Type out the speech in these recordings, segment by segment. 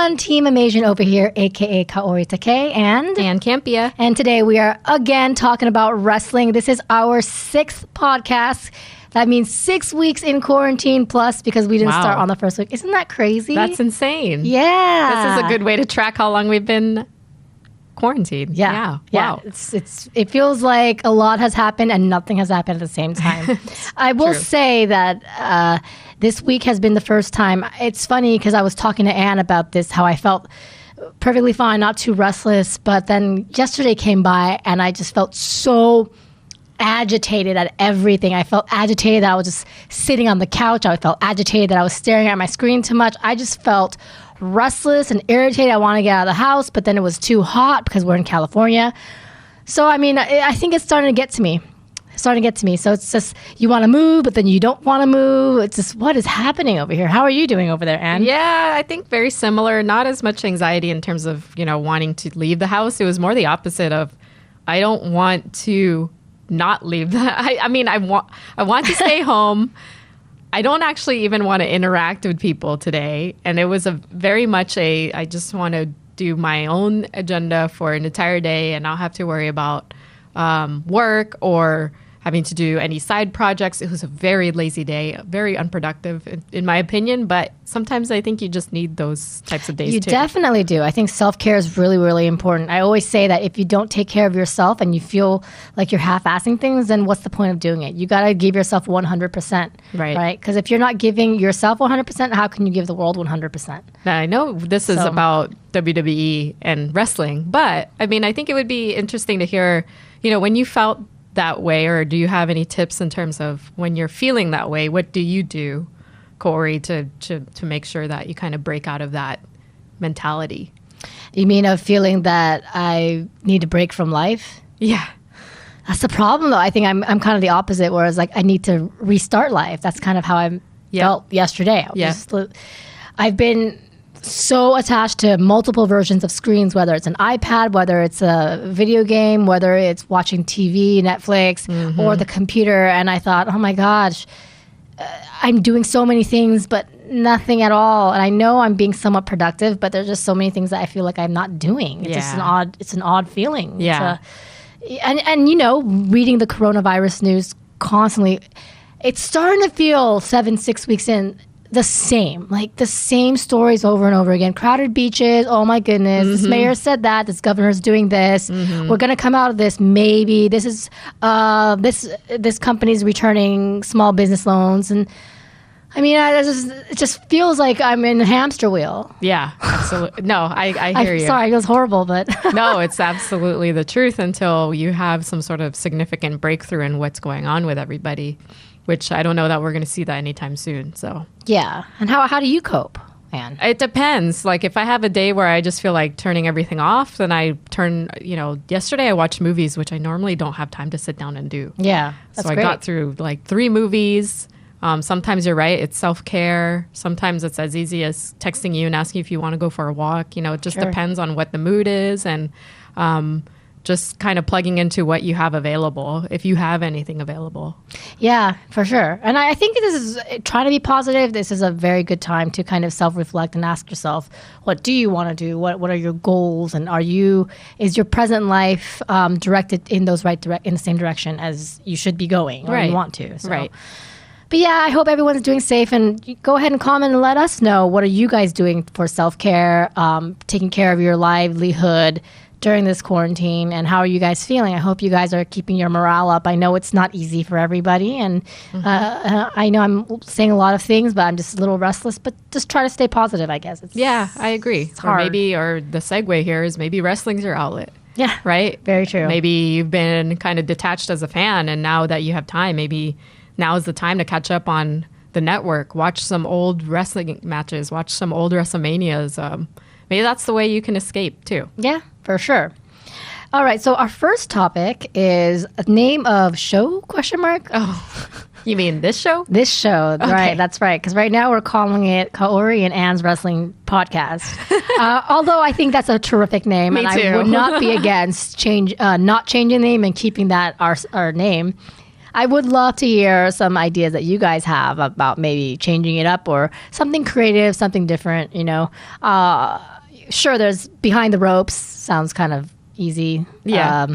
everyone, Team Amasian over here, aka Kaori Takei and Campia. And today we are again talking about wrestling. This is our 6th podcast. That means 6 weeks in quarantine plus because we didn't start on the first week. Isn't that crazy? That's insane. Yeah. This is a good way to track how long we've been quarantined. Yeah. Wow. It feels like a lot has happened and nothing has happened at the same time. I will say that this week has been the first time. It's funny because I was talking to Anne about this, how I felt perfectly fine, not too restless. But then yesterday came by and I just felt so agitated at everything. I felt agitated that I was just sitting on the couch. I felt agitated that I was staring at my screen too much. I just felt restless and irritated. I want to get out of the house, but then it was too hot because we're in California. So, I mean, I think it's starting to get to me. So it's just, you want to move, but then you don't want to move. It's just, what is happening over here? How are you doing over there, Anne? Yeah, I think very similar. Not as much anxiety in terms of, wanting to leave the house. It was more the opposite of, I don't want to not leave. I want to stay home. I don't actually even want to interact with people today. And it was very much I just want to do my own agenda for an entire day and not have to worry about work or having to do any side projects. It was a very lazy day, very unproductive in my opinion, but sometimes I think you just need those types of days too. You definitely do. I think self-care is really, really important. I always say that if you don't take care of yourself and you feel like you're half-assing things, then what's the point of doing it? You got to give yourself 100%. Right? Because if you're not giving yourself 100%, how can you give the world 100%? Now, I know this is about WWE and wrestling, but I mean, I think it would be interesting to hear, when you felt that way, or do you have any tips in terms of when you're feeling that way, what do you do, Kaori, to make sure that you kind of break out of that mentality? You mean of feeling that I need to break from life? Yeah. That's the problem, though. I think I'm kind of the opposite, whereas like I need to restart life. That's kind of how I felt yesterday. I've been so attached to multiple versions of screens, whether it's an iPad, whether it's a video game, whether it's watching TV, Netflix, or the computer. And I thought, oh my gosh, I'm doing so many things, but nothing at all. And I know I'm being somewhat productive, but there's just so many things that I feel like I'm not doing. It's just an odd feeling. Yeah. And reading the coronavirus news constantly, it's starting to feel 6 weeks in, the same stories over and over again. Crowded beaches. Oh my goodness. This mayor said that. This governor's doing this. We're going to come out of this. Maybe this is this company's returning small business loans. And I mean, it just feels like I'm in a hamster wheel. Yeah, absolutely. No, I hear you. Sorry, it was horrible, but no, it's absolutely the truth until you have some sort of significant breakthrough in what's going on with everybody, which I don't know that we're going to see that anytime soon. So yeah. And how do you cope, Anne? It depends. Like if I have a day where I just feel like turning everything off, then I turn, yesterday I watched movies, which I normally don't have time to sit down and do. Yeah. That's great. I got through like 3 movies. Sometimes you're right. It's self-care. Sometimes it's as easy as texting you and asking if you want to go for a walk. It just depends on what the mood is and just kind of plugging into what you have available, if you have anything available. Yeah, for sure. And I think this is trying to be positive. This is a very good time to kind of self-reflect and ask yourself, what do you want to do? What are your goals? And is your present life directed in the same direction as you should be going or you want to? So. Right. But yeah, I hope everyone's doing safe, and go ahead and comment and let us know, what are you guys doing for self-care, taking care of your livelihood during this quarantine, and how are you guys feeling? I hope you guys are keeping your morale up. I know it's not easy for everybody, and I know I'm saying a lot of things, but I'm just a little restless, but just try to stay positive, I guess. I agree. It's hard. Or the segue here is maybe wrestling's your outlet. Yeah. Right? Very true. Maybe you've been kind of detached as a fan, and now that you have time, maybe now is the time to catch up on the network, watch some old wrestling matches, watch some old WrestleManias. Maybe that's the way you can escape too. Yeah, for sure. All right, so our first topic is a name of show, ? Oh, you mean this show? This show, okay. Right, that's right. Because right now we're calling it Kaori and Anne's Wrestling Podcast. Although I think that's a terrific name. Me and too. I would not be against not changing the name and keeping that our name. I would love to hear some ideas that you guys have about maybe changing it up or something creative, something different, Sure, there's behind the ropes. Sounds kind of easy. Yeah.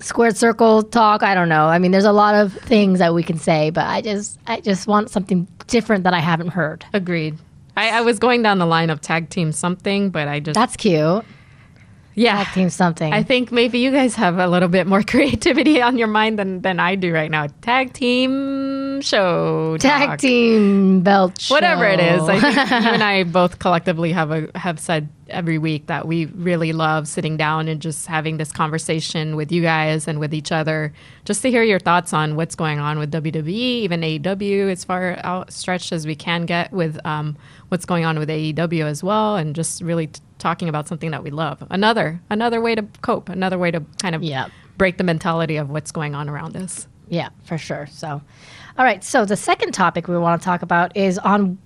Squared circle talk. I don't know. I mean, there's a lot of things that we can say, but I just want something different that I haven't heard. Agreed. I was going down the line of tag team something, but That's cute. Yeah. Tag team something. I think maybe you guys have a little bit more creativity on your mind than I do right now. Tag team show. Tag talk. team belt show. Whatever it is. I think you and I both collectively have said every week that we really love sitting down and just having this conversation with you guys and with each other, just to hear your thoughts on what's going on with WWE, even AEW, as far outstretched as we can get with what's going on with AEW as well, and just really talking about something that we love. Another way to cope, another way to kind of break the mentality of what's going on around us. Yeah, for sure. So, all right. So the second topic we want to talk about is on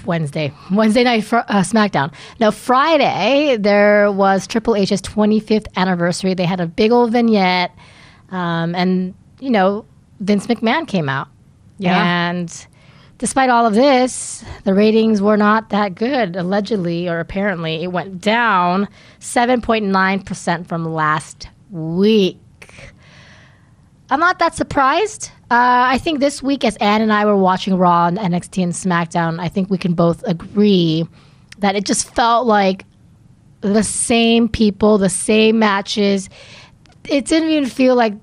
Wednesday night SmackDown. Now, Friday, there was Triple H's 25th anniversary. They had a big old vignette, and, Vince McMahon came out. Yeah. And despite all of this, the ratings were not that good, allegedly or apparently. It went down 7.9% from last week. I'm not that surprised. I think this week, as Ann and I were watching Raw and NXT and SmackDown, I think we can both agree that it just felt like the same people, the same matches. It didn't even feel like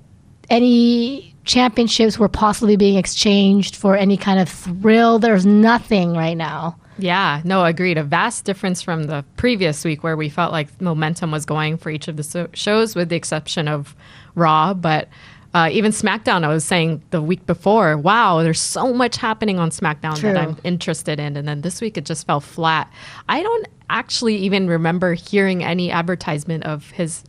any championships were possibly being exchanged for any kind of thrill. There's nothing right now. Yeah, no, agreed. A vast difference from the previous week where we felt like momentum was going for each of the shows with the exception of Raw. But even SmackDown, I was saying the week before, wow, there's so much happening on SmackDown that I'm interested in. And then this week it just fell flat. I don't actually even remember hearing any advertisement of his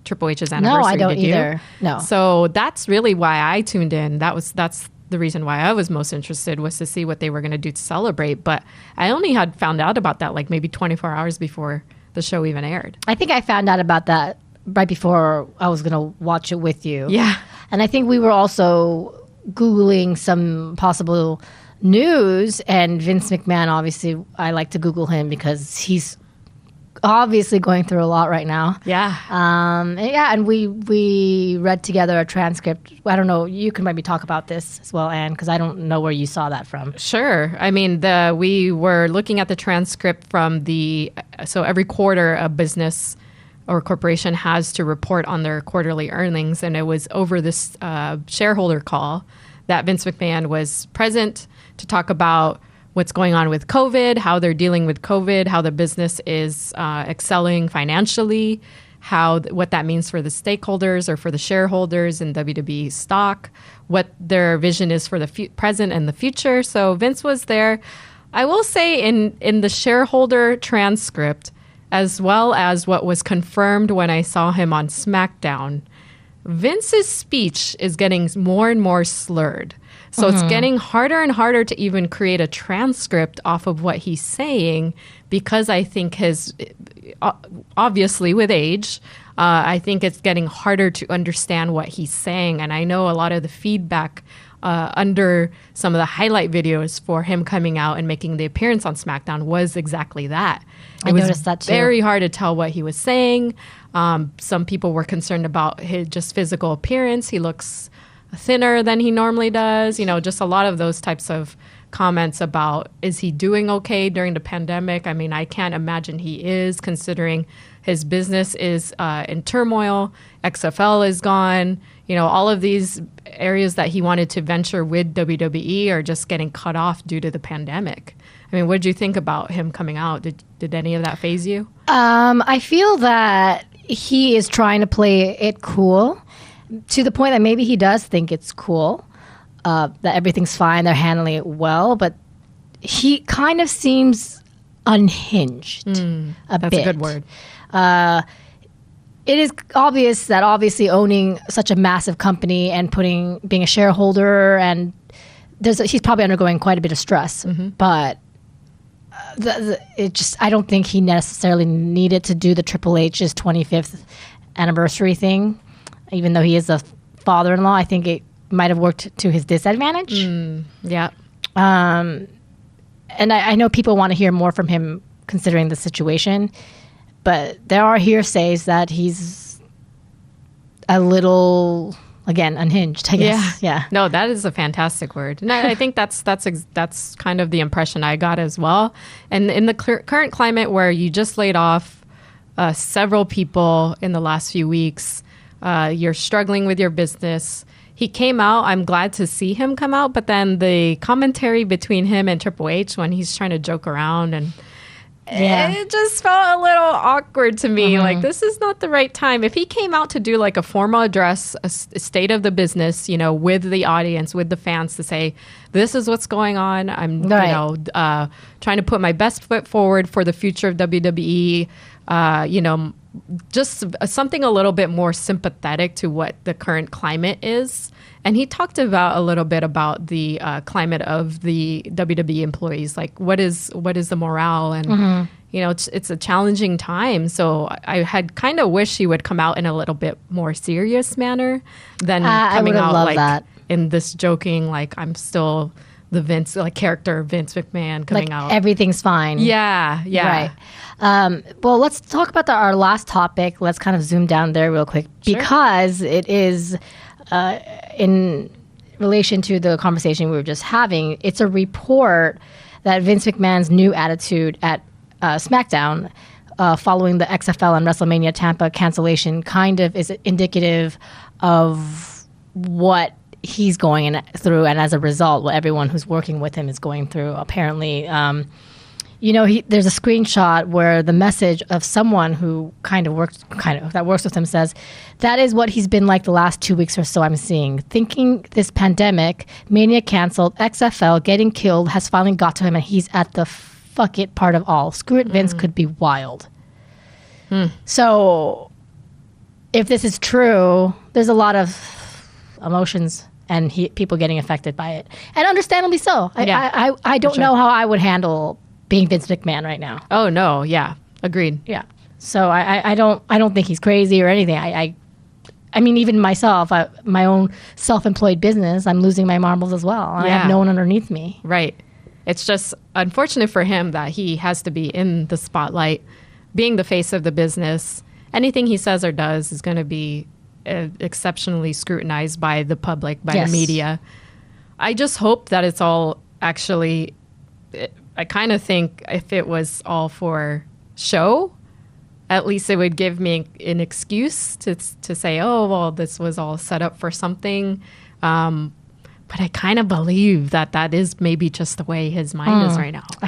Triple H's anniversary. No, I don't either. No. So that's really why I tuned in. That's the reason why I was most interested, was to see what they were going to do to celebrate. But I only had found out about that like maybe 24 hours before the show even aired. I think I found out about that right before I was going to watch it with you. Yeah. And I think we were also Googling some possible news, and Vince McMahon, obviously, I like to Google him because he's obviously going through a lot right now. Yeah. And we read together a transcript. I don't know, you can maybe talk about this as well, Anne, because I don't know where you saw that from. Sure. I mean, we were looking at the transcript from so every quarter a business or corporation has to report on their quarterly earnings, and it was over this shareholder call that Vince McMahon was present to talk about what's going on with COVID, how they're dealing with COVID, how the business is excelling financially, what that means for the stakeholders or for the shareholders in WWE stock, what their vision is for the present and the future. So Vince was there. I will say in the shareholder transcript, as well as what was confirmed when I saw him on SmackDown, Vince's speech is getting more and more slurred. So it's getting harder and harder to even create a transcript off of what he's saying, because I think obviously with age, I think it's getting harder to understand what he's saying. And I know a lot of the feedback under some of the highlight videos for him coming out and making the appearance on SmackDown was exactly that. I noticed that too. Very hard to tell what he was saying. Some people were concerned about his just physical appearance. He looks thinner than he normally does. Just a lot of those types of comments about, is he doing okay during the pandemic? I mean, I can't imagine he is, considering his business is in turmoil. XFL is gone. All of these areas that he wanted to venture with WWE are just getting cut off due to the pandemic. I mean, what did you think about him coming out? Did any of that faze you? I feel that he is trying to play it cool, to the point that maybe he does think it's cool, that everything's fine, they're handling it well, but he kind of seems unhinged a bit. That's a good word. It is obvious that obviously owning such a massive company and being a shareholder, and he's probably undergoing quite a bit of stress, but I don't think he necessarily needed to do the Triple H's 25th anniversary thing, even though he is the father-in-law, I think it might have worked to his disadvantage. Yeah. And I know people want to hear more from him considering the situation, but there are hearsays that he's a little, again, unhinged, I guess. Yeah. No, that is a fantastic word. And I think that's kind of the impression I got as well. And in the current climate where you just laid off several people in the last few weeks, you're struggling with your business. He came out. I'm glad to see him come out. But then the commentary between him and Triple H when he's trying to joke around and it just felt a little awkward to me. Like, this is not the right time. If he came out to do like a formal address, a state of the business, you know, with the audience, with the fans to say, this is what's going on. I'm, you know, trying to put my best foot forward for the future of WWE. You know, just something a little bit more sympathetic to what the current climate is. And he talked about a little bit about the climate of the WWE employees, like what is the morale, and you know, it's a challenging time. So I had kind of wished he would come out in a little bit more serious manner than coming out like in this joking, like I'm still the Vince character Vince McMahon coming out. Everything's fine. Yeah. Right. Well, let's talk about our last topic. Let's kind of zoom down there real quick because it is. In relation to the conversation we were just having, it's a report that Vince McMahon's new attitude at SmackDown following the XFL and WrestleMania Tampa cancellation kind of is indicative of what he's going through, and as a result, what everyone who's working with him is going through. Apparently, you know, there's a screenshot where the message of someone who that works with him says, that is what he's been like the last 2 weeks or so I'm seeing. Thinking this pandemic, Mania canceled, XFL, getting killed has finally got to him and he's at the fuck it part of all. Screw it, Vince could be wild. So if this is true, there's a lot of emotions and people getting affected by it. And understandably so. I don't know how I would handle being Vince McMahon right now. Oh no, yeah, agreed. Yeah, so I don't think he's crazy or anything. I mean, even myself, my own self-employed business, I'm losing my marbles as well. I have no one underneath me. Right. It's just unfortunate for him that he has to be in the spotlight, being the face of the business. Anything he says or does is going to be exceptionally scrutinized by the public, by the media. I just hope that it's all actually. I kind of think if it was all for show, at least it would give me an excuse to say, oh, well, this was all set up for something. But I kind of believe that is maybe just the way his mind is right now. I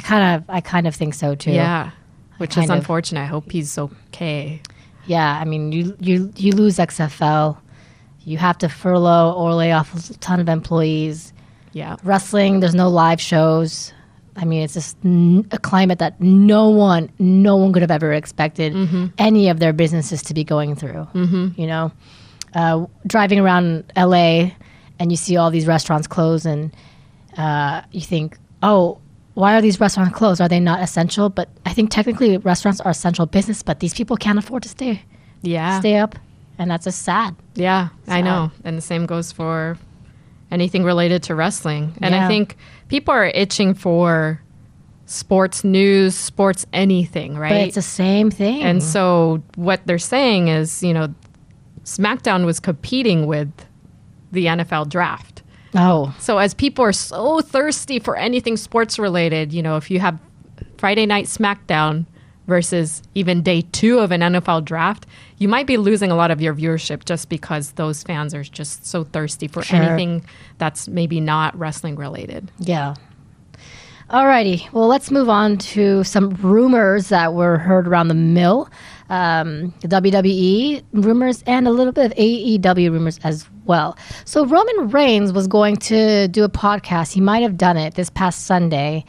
kind of think so too. Yeah, which is unfortunate. I hope he's okay. Yeah, I mean, you lose XFL, you have to furlough or lay off a ton of employees. Yeah, wrestling, there's no live shows. I mean, it's just a climate that no one could have ever expected any of their businesses to be going through. You know, driving around LA and you see all these restaurants close and you think, oh, why are these restaurants closed? Are they not essential? But I think technically restaurants are essential business, but these people can't afford to stay up. And that's just sad. Yeah, sad. I know. And the same goes for anything related to wrestling. And I think people are itching for sports news, sports anything, right? But it's the same thing. And so what they're saying is, you know, SmackDown was competing with the NFL draft. Oh. So as people are so thirsty for anything sports related, you know, if you have Friday Night SmackDown versus even day 2 of an NFL draft, you might be losing a lot of your viewership just because those fans are just so thirsty for anything that's maybe not wrestling related. Yeah. Alrighty. Well, let's move on to some rumors that were heard around the mill. The WWE rumors and a little bit of AEW rumors as well. So Roman Reigns was going to do a podcast. He might have done it this past Sunday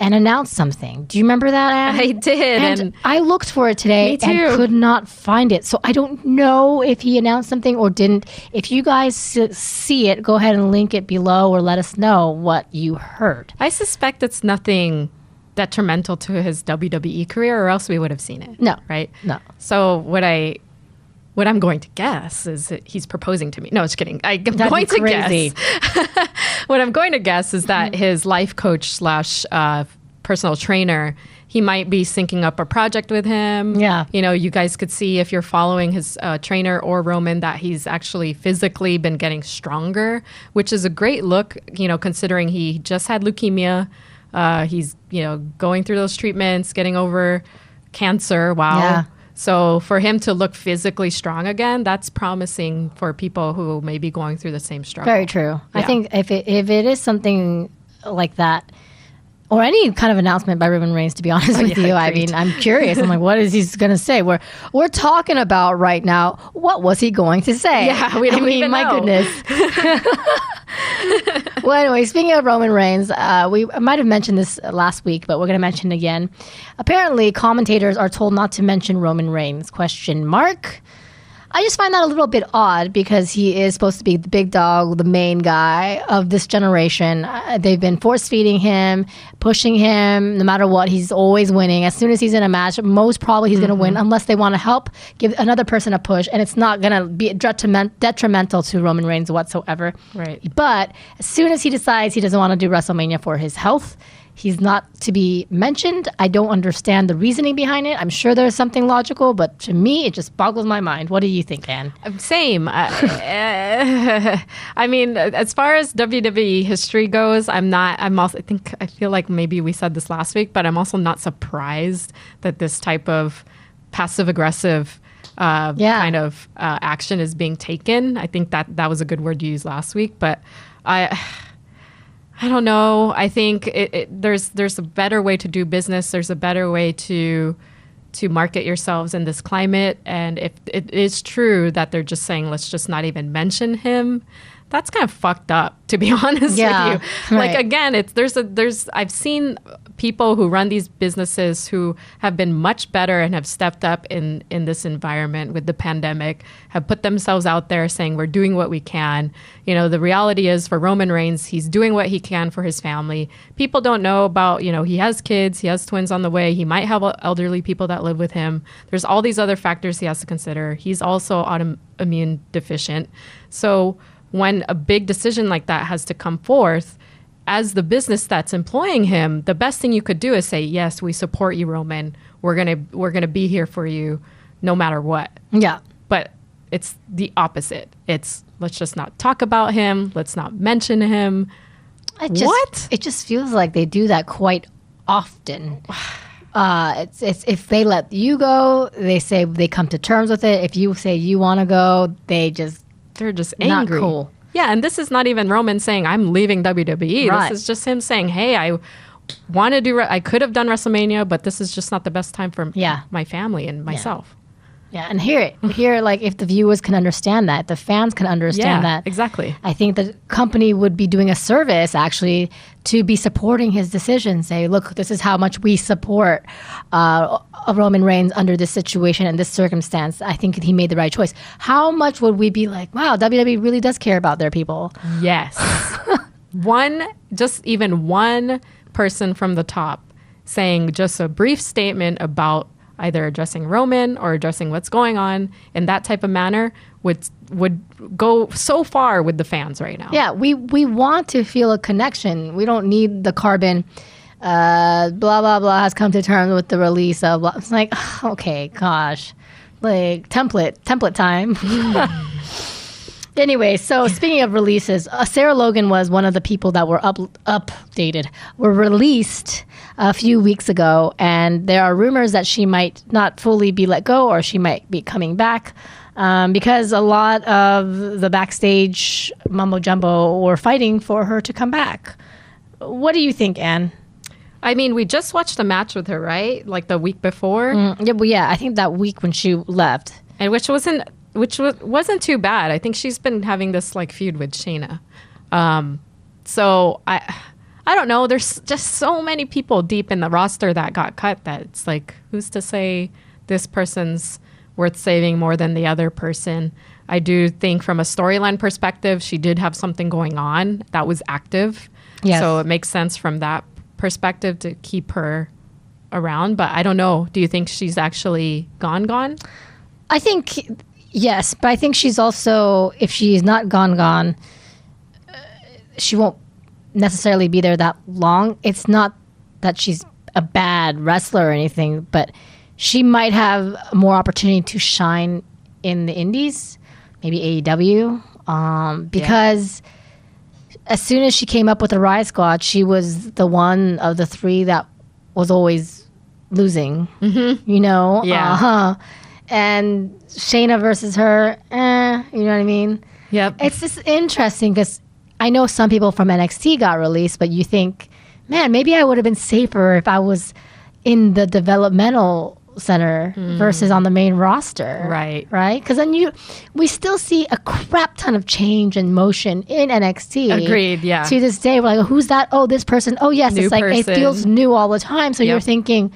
and announced something. Do you remember that, Anne? I did. And I looked for it today and could not find it. So I don't know if he announced something or didn't. If you guys see it, go ahead and link it below or let us know what you heard. I suspect it's nothing detrimental to his WWE career or else we would have seen it. No. Right? No. So what I what I'm going to guess is that he's proposing to me. No, just kidding. I'm That'd going be to crazy. guess. What I'm going to guess is that his life coach slash personal trainer, he might be syncing up a project with him. Yeah. You know, you guys could see if you're following his trainer or Roman that he's actually physically been getting stronger, which is a great look, you know, considering he just had leukemia. He's, you know, going through those treatments, getting over cancer. Wow. Yeah. So for him to look physically strong again, that's promising for people who may be going through the same struggle. Very true. I Yeah. think if it is something like that, or any kind of announcement by Roman Reigns, to be honest with yeah, you, I agreed. mean, I'm curious. I'm like, what is he going to say? We're talking about right now, what was he going to say? Yeah, we don't even my know. goodness. Well, anyway, speaking of Roman Reigns, we might have mentioned this last week, but we're going to mention it again. Apparently, commentators are told not to mention Roman Reigns, question mark. I just find that a little bit odd because he is supposed to be the big dog, the main guy of this generation. They've been force feeding him, pushing him. No matter what, he's always winning. As soon as he's in a match, most probably he's going to win unless they want to help give another person a push. And it's not going to be detrimental to Roman Reigns whatsoever. Right. But as soon as he decides he doesn't want to do WrestleMania for his health, he's not to be mentioned. I don't understand the reasoning behind it. I'm sure there's something logical, but to me, it just boggles my mind. What do you think, Anne? Same. I mean, as far as WWE history goes, I feel like maybe we said this last week, but I'm also not surprised that this type of passive aggressive kind of action is being taken. I think that was a good word to use last week, but I don't know. I think there's a better way to do business. There's a better way to market yourselves in this climate. And if it is true that they're just saying, let's just not even mention him, that's kind of fucked up, to be honest with you. Right. Like, again, I've seen people who run these businesses who have been much better and have stepped up in this environment with the pandemic, have put themselves out there saying, we're doing what we can. You know, the reality is for Roman Reigns, he's doing what he can for his family. People don't know about, you know, he has kids, he has twins on the way. He might have elderly people that live with him. There's all these other factors he has to consider. He's also autoimmune deficient. So when a big decision like that has to come forth, as the business that's employing him, the best thing you could do is say, yes, we support you, Roman. We're gonna be here for you no matter what. Yeah. But it's the opposite. It's let's just not talk about him. Let's not mention him. It just feels like they do that quite often. It's if they let you go, they say they come to terms with it. If you say you want to go, they're just angry. Not cool. Yeah, and this is not even Roman saying I'm leaving WWE. Right. This is just him saying, "Hey, I want to do. I could have done WrestleMania, but this is just not the best time for my family and myself." Yeah, and like if the viewers can understand that, the fans can understand that. Exactly. I think the company would be doing a service actually to be supporting his decision. Say, look, this is how much we support Roman Reigns under this situation and this circumstance. I think he made the right choice. How much would we be like, wow, WWE really does care about their people? Yes. Even one person from the top saying just a brief statement about either addressing Roman or addressing what's going on in that type of manner would go so far with the fans right now. Yeah, we want to feel a connection. We don't need the carbon, blah, blah, blah, has come to terms with the release of blah. It's like, okay, gosh, like template time. Anyway, so speaking of releases, Sarah Logan was one of the people that were were released a few weeks ago, and there are rumors that she might not fully be let go or she might be coming back because a lot of the backstage mumbo jumbo were fighting for her to come back. What do you think, Anne? I mean, we just watched a match with her, right? Like the week before? Yeah, I think that week when she left. And which wasn't too bad. I think she's been having this like feud with Shayna. So I don't know. There's just so many people deep in the roster that got cut that it's like, who's to say this person's worth saving more than the other person? I do think from a storyline perspective, she did have something going on that was active. Yes. So it makes sense from that perspective to keep her around. But I don't know. Do you think she's actually gone? I think Yes, but I think she's also, if she's not gone, she won't necessarily be there that long. It's not that she's a bad wrestler or anything, but she might have more opportunity to shine in the indies, maybe AEW, because as soon as she came up with the Riot Squad, she was the one of the three that was always losing, you know? Yeah. And Shayna versus her, you know what I mean? Yep. It's just interesting because I know some people from NXT got released, but you think, man, maybe I would have been safer if I was in the developmental center versus on the main roster. Right. Right? Because then we still see a crap ton of change and motion in NXT. Agreed, yeah. To this day, we're like, who's that? Oh, this person. Oh, yes. New It's like, person. it feels new all the time. So you're thinking,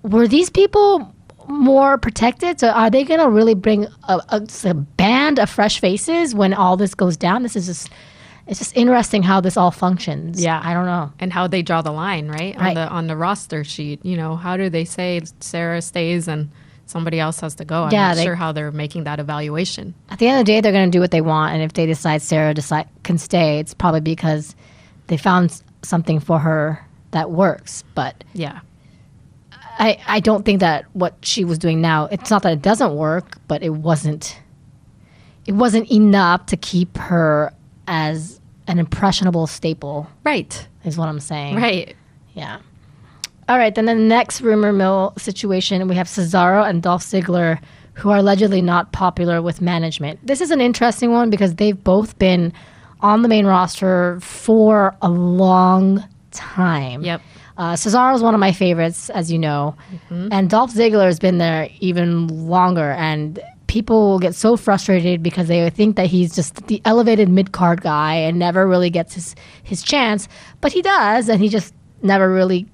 were these people more protected? So are they going to really bring a band of fresh faces when all this goes down? It's just interesting how this all functions. Yeah. I don't know. And how they draw the line, right? On the roster sheet. You know, how do they say Sarah stays and somebody else has to go? I'm not sure how they're making that evaluation. At the end of the day, they're going to do what they want. And if they decide Sarah can stay, it's probably because they found something for her that works. But yeah. I don't think that what she was doing now, it's not that it doesn't work, but it wasn't enough to keep her as an impressionable staple. Right. Is what I'm saying. Right. Yeah. All right. Then the next rumor mill situation, we have Cesaro and Dolph Ziggler, who are allegedly not popular with management. This is an interesting one because they've both been on the main roster for a long time. Yep. Cesaro is one of my favorites, as you know. And Dolph Ziggler has been there even longer. And people get so frustrated because they think that he's just the elevated mid-card guy and never really gets his chance. But he does, and he just never really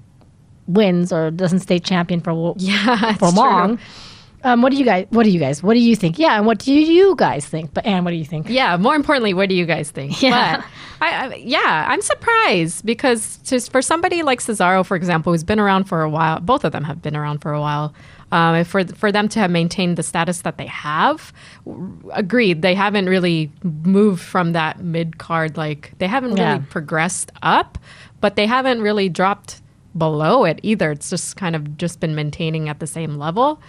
wins or doesn't stay champion for long. What do you think? Yeah, and what do you guys think? But Anne, what do you think? Yeah, more importantly, what do you guys think? Yeah. But I'm surprised because for somebody like Cesaro, for example, who's been around for a while, both of them have been around for a while. For them to have maintained the status that they have, agreed, they haven't really moved from that mid card. Like they haven't really progressed up, but they haven't really dropped below it either. It's just kind of just been maintaining at the same level.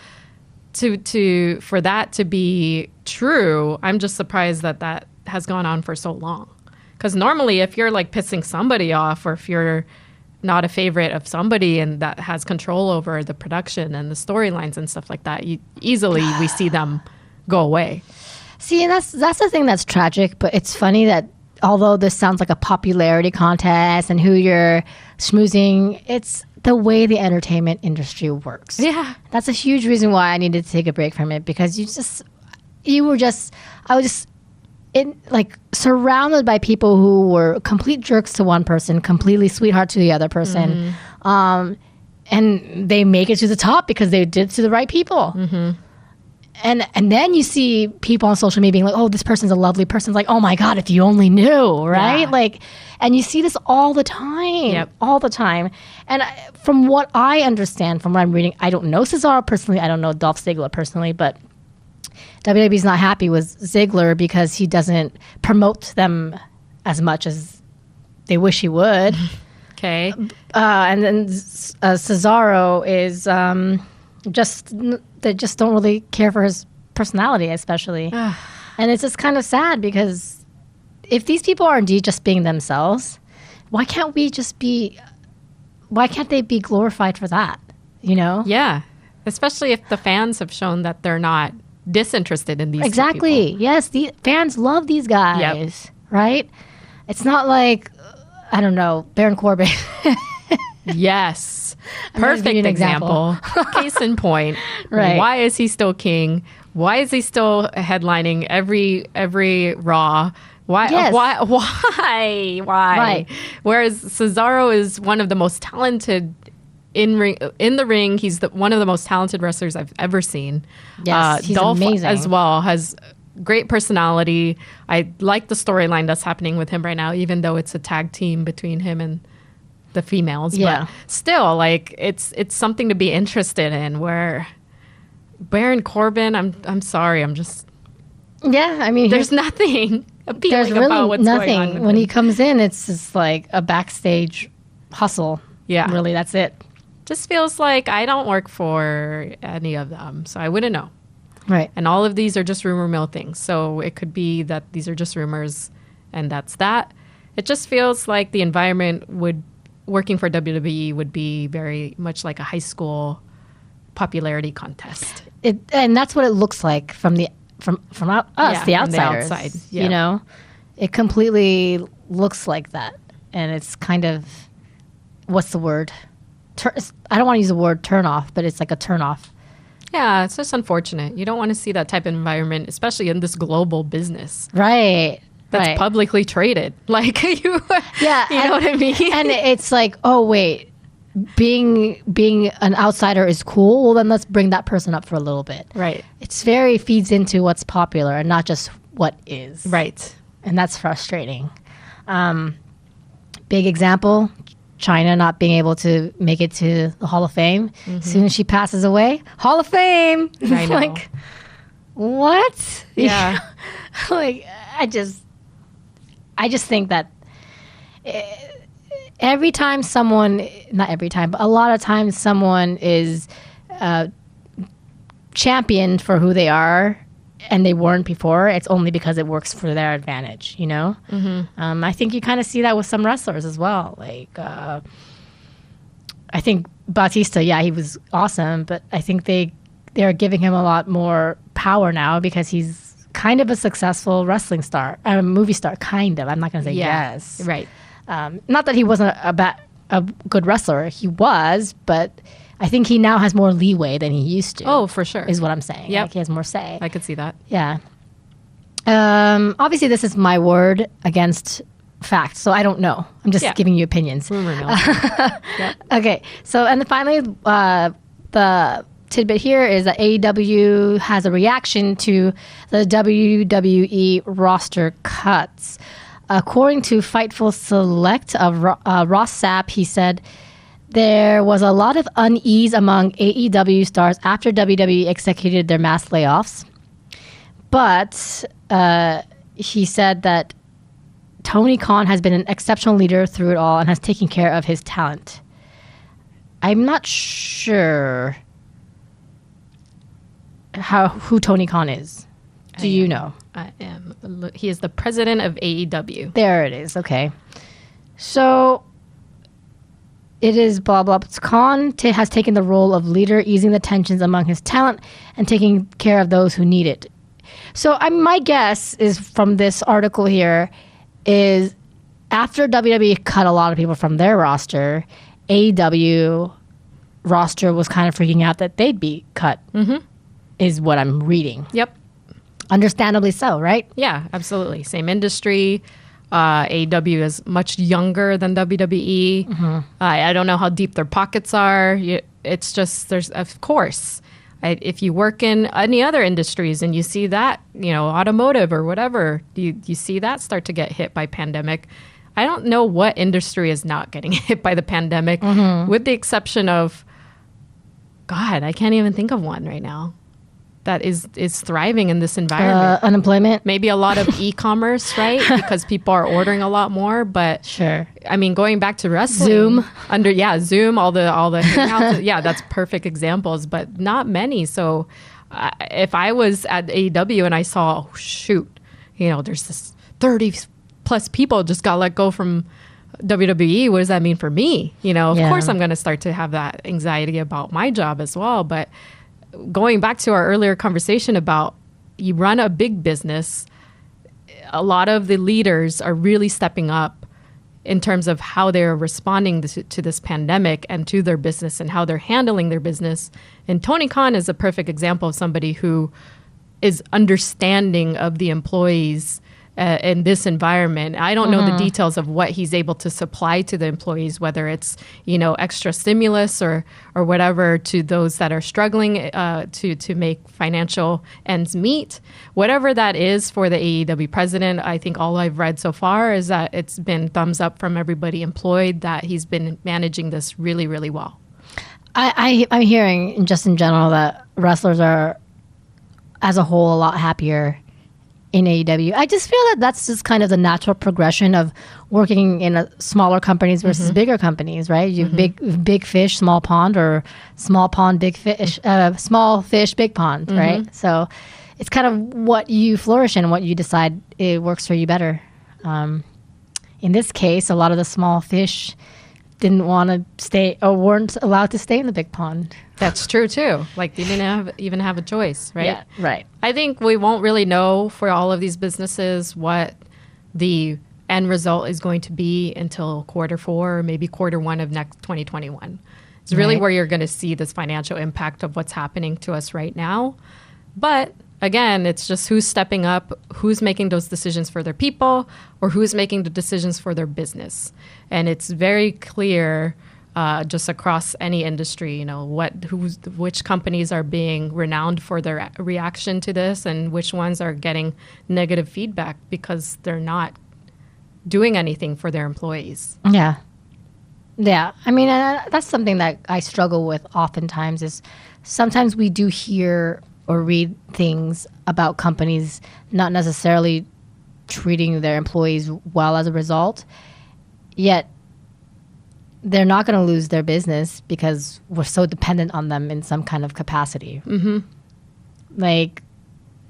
For that to be true, I'm just surprised that has gone on for so long. Because normally, if you're like pissing somebody off, or if you're not a favorite of somebody and that has control over the production and the storylines and stuff like that, we see them go away. See, and that's the thing that's tragic. But it's funny that although this sounds like a popularity contest and who you're schmoozing, it's the way the entertainment industry works. Yeah. That's a huge reason why I needed to take a break from it, because I was just surrounded by people who were complete jerks to one person, completely sweetheart to the other person. And they make it to the top because they did it to the right people. And then you see people on social media being like, oh, this person's a lovely person. It's like, oh my God, if you only knew, right? Yeah. Like, and you see this all the time. Yep. All the time. And from what I understand, from what I'm reading, I don't know Cesaro personally. I don't know Dolph Ziggler personally, but WWE's not happy with Ziggler because he doesn't promote them as much as they wish he would. Okay. And then Cesaro is they just don't really care for his personality, especially. And it's just kind of sad because if these people are indeed just being themselves, why can't they be glorified for that? You know? Yeah. Especially if the fans have shown that they're not disinterested in these Exactly. people. Yes, the fans love these guys, right? It's not like, I don't know, Baron Corbin. Yes. Perfect example. Case in point. Right. Why is he still king? Why is he still headlining every Raw? Why? Yes. Why? Right. Whereas Cesaro is one of the most talented in the ring. He's one of the most talented wrestlers I've ever seen. Yes, he's Dolph amazing as well has great personality. I like the storyline that's happening with him right now, even though it's a tag team between him and the females. Yeah. But still, like it's something to be interested in. Where Baron Corbin, I'm sorry, I'm just Yeah, I mean, there's nothing appealing there's really about what's nothing. going on with When him. he comes in, it's just like a backstage hustle. Yeah. Really, that's it. Just feels like I don't work for any of them, so I wouldn't know. Right. And all of these are just rumor mill things. So it could be that these are just rumors and that's that. It just feels like the environment working for WWE would be very much like a high school popularity contest. And that's what it looks like from us, Yeah, the on the outsiders. outside, yeah. You know, it completely looks like that, and it's kind of, what's the word? I don't want to use the word turn off, but it's like a turn off. Yeah, it's just unfortunate. You don't want to see that type of environment, especially in this global business Right. that's right. publicly traded. Like you, Yeah, you know what I mean? And it's like, oh wait, being an outsider is cool. Well, then let's bring that person up for a little bit. Right. It's very feeds into what's popular and not just what is. Right. And that's frustrating. Big example, China not being able to make it to the Hall of Fame. As soon as she passes away, Hall of Fame. I know. Like, what? Yeah. Like, I just think that every time someone, not every time, but a lot of times someone is championed for who they are and they weren't before, it's only because it works for their advantage, you know? I think you kind of see that with some wrestlers as well. Like, I think Bautista, yeah, he was awesome, but I think they're giving him a lot more power now because he's kind of a successful wrestling star, a movie star, kind of. I'm not going to say yes. Right. Not that he wasn't a good wrestler. He was, but I think he now has more leeway than he used to. Oh, for sure. Is what I'm saying. Yep. Like he has more say. I could see that. Yeah. Obviously, this is my word against fact, so I don't know. I'm just giving you opinions. Rumor mill. Yep. Okay. So, and then finally, the tidbit here is that AEW has a reaction to the WWE roster cuts. According to Fightful Select of Ross Sapp, he said there was a lot of unease among AEW stars after WWE executed their mass layoffs. But he said that Tony Khan has been an exceptional leader through it all and has taken care of his talent. I'm not sure who Tony Khan is. Do you know? I am. He is the president of AEW. There it is. Okay. So it is blah, blah. Khan has taken the role of leader, easing the tensions among his talent and taking care of those who need it. So my guess is from this article here is after WWE cut a lot of people from their roster, AEW roster was kind of freaking out that they'd be cut, is what I'm reading. Yep. Understandably so, right? Yeah, absolutely. Same industry. AEW is much younger than WWE. I don't know how deep their pockets are. It's just, there's, of course, if you work in any other industries and you see that, automotive or whatever, you see that start to get hit by pandemic. I don't know what industry is not getting hit by the pandemic, with the exception of, God, I can't even think of one right now that is thriving in this environment. Unemployment? Maybe a lot of e-commerce, right? Because people are ordering a lot more. But sure. I mean, going back to wrestling, Zoom, all the hangouts, yeah, that's perfect examples, but not many. So if I was at AEW and I saw, oh, shoot, there's this 30 plus people just got let go from WWE, what does that mean for me? Of course I'm going to start to have that anxiety about my job as well. But going back to our earlier conversation about you run a big business, a lot of the leaders are really stepping up in terms of how they're responding to this pandemic and to their business and how they're handling their business. And Tony Khan is a perfect example of somebody who is understanding of the employees in this environment. I don't know the details of what he's able to supply to the employees, whether it's, extra stimulus or whatever to those that are struggling to make financial ends meet. Whatever that is for the AEW president, I think all I've read so far is that it's been thumbs up from everybody employed that he's been managing this really, really well. I'm hearing just in general that wrestlers are, as a whole, a lot happier in AEW. I just feel that that's just kind of the natural progression of working in smaller companies versus bigger companies, right? You have big fish, small pond, or small pond, big fish, small fish, big pond, right? So it's kind of what you flourish in, what you decide it works for you better. In this case, a lot of the small fish didn't want to stay or weren't allowed to stay in the big pond. That's true too. Like they didn't even have a choice, right? Yeah, right. I think we won't really know for all of these businesses what the end result is going to be until Q4 or maybe Q1 of next 2021. It's really where you're going to see this financial impact of what's happening to us right now. But again, it's just who's stepping up, who's making those decisions for their people, or who's making the decisions for their business. And it's very clear just across any industry, you know, which companies are being renowned for their reaction to this and which ones are getting negative feedback because they're not doing anything for their employees. Yeah. Yeah. I mean, that's something that I struggle with oftentimes is sometimes we do hear or read things about companies not necessarily treating their employees well as a result, yet they're not going to lose their business because we're so dependent on them in some kind of capacity. Mm-hmm. Like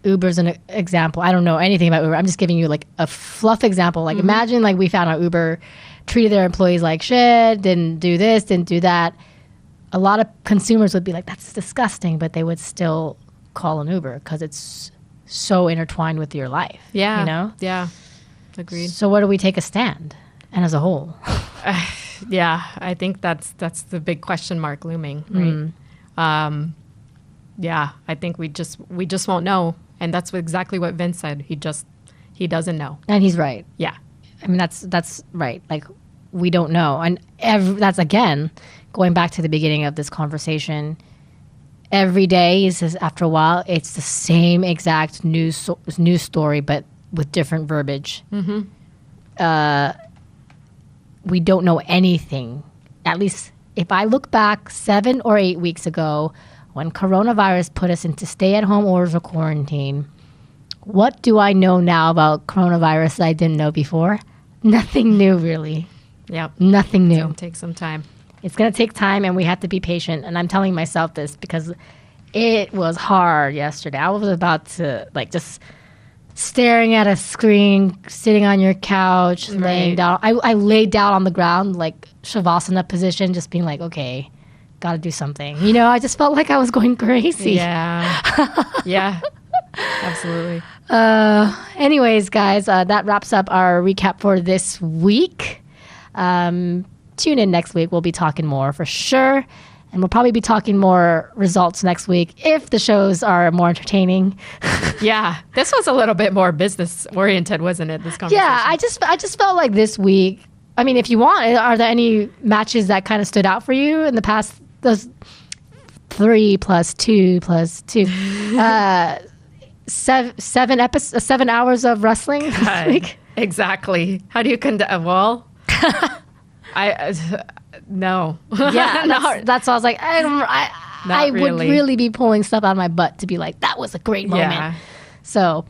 Uber's an example. I don't know anything about Uber. I'm just giving you like a fluff example. Like imagine like we found out Uber treated their employees like shit, didn't do this, didn't do that. A lot of consumers would be like, that's disgusting, but they would still call an Uber because it's so intertwined with your life. Yeah. You know? Yeah. Agreed. So where do we take a stand? And as a whole? Yeah, I think that's the big question mark looming, right? Yeah, I think we just won't know. And that's exactly what Vince said. He doesn't know. And he's right. Yeah. I mean, that's right. Like, we don't know. And that's, again, going back to the beginning of this conversation, every day is after a while, it's the same exact news story, but with different verbiage. We don't know anything. At least if I look back 7 or 8 weeks ago, when coronavirus put us into stay-at-home orders or quarantine, what do I know now about coronavirus that I didn't know before? Nothing new, really. Yep. Nothing new. It's going to take some time. It's going to take time, and we have to be patient. And I'm telling myself this because it was hard yesterday. I was about to, like, just staring at a screen, sitting on your couch, laying down. I laid down on the ground, like Shavasana position, just being like, okay, got to do something. You know, I just felt like I was going crazy. Yeah. Yeah. Absolutely. Anyways, guys, that wraps up our recap for this week. Tune in next week. We'll be talking more for sure. And we'll probably be talking more results next week if the shows are more entertaining. Yeah. This was a little bit more business oriented, wasn't it? This conversation. Yeah. I just felt like this week, I mean, if you want, are there any matches that kind of stood out for you in the past, those 3 + 2 + 2, 7 hours of wrestling this week? Exactly. How do you well, no. Yeah, that's why I was like, I would really be pulling stuff out of my butt to be like, that was a great moment. Yeah. So,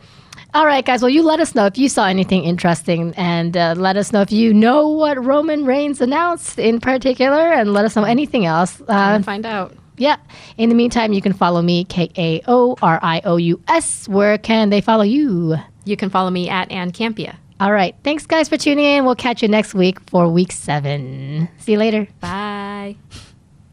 all right, guys. Well, you let us know if you saw anything interesting, and let us know if you know what Roman Reigns announced in particular, and let us know anything else. Find out. Yeah. In the meantime, you can follow me, KAORIOUS. Where can they follow you? You can follow me at Ann Campia. All right. Thanks, guys, for tuning in. We'll catch you next week for week 7. See you later. Bye.